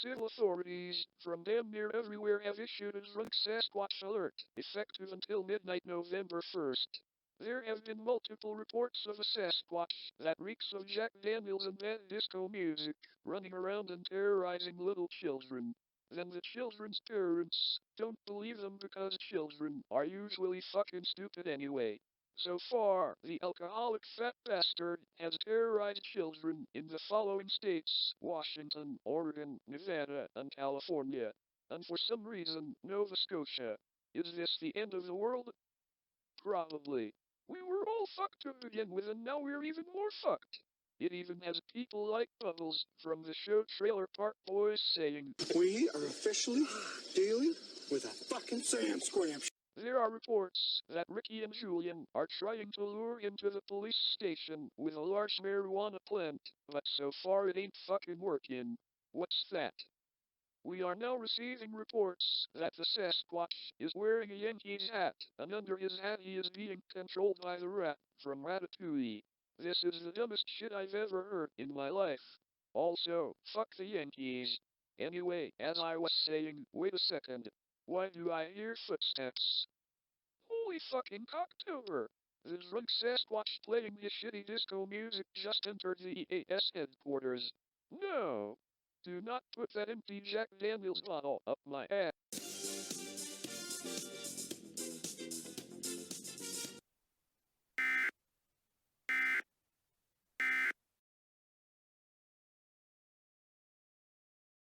civil authorities from damn near everywhere have issued a drunk Sasquatch alert, effective until midnight November 1st. There have been multiple reports of a Sasquatch that reeks of Jack Daniels and bad disco music, running around and terrorizing little children. Then the children's parents don't believe them because children are usually fucking stupid anyway. So far, the alcoholic fat bastard has terrorized children in the following states: Washington, Oregon, Nevada, and California. And for some reason, Nova Scotia. Is this the end of the world? Probably. We were all fucked to begin with, and now we're even more fucked. It even has people like Bubbles from the show Trailer Park Boys saying, "We are officially dealing with a fucking sand scram." There are reports that Ricky and Julian are trying to lure him to the police station with a large marijuana plant, but so far it ain't fucking working. What's that? We are now receiving reports that the Sasquatch is wearing a Yankees hat, and under his hat he is being controlled by the rat from Ratatouille. This is the dumbest shit I've ever heard in my life. Also, fuck the Yankees. Anyway, as I was saying, wait a second. Why do I hear footsteps? Holy fucking cocktober! The drunk Sasquatch playing his shitty disco music just entered the EAS headquarters. No! Do not put that empty Jack Daniels bottle up my ass.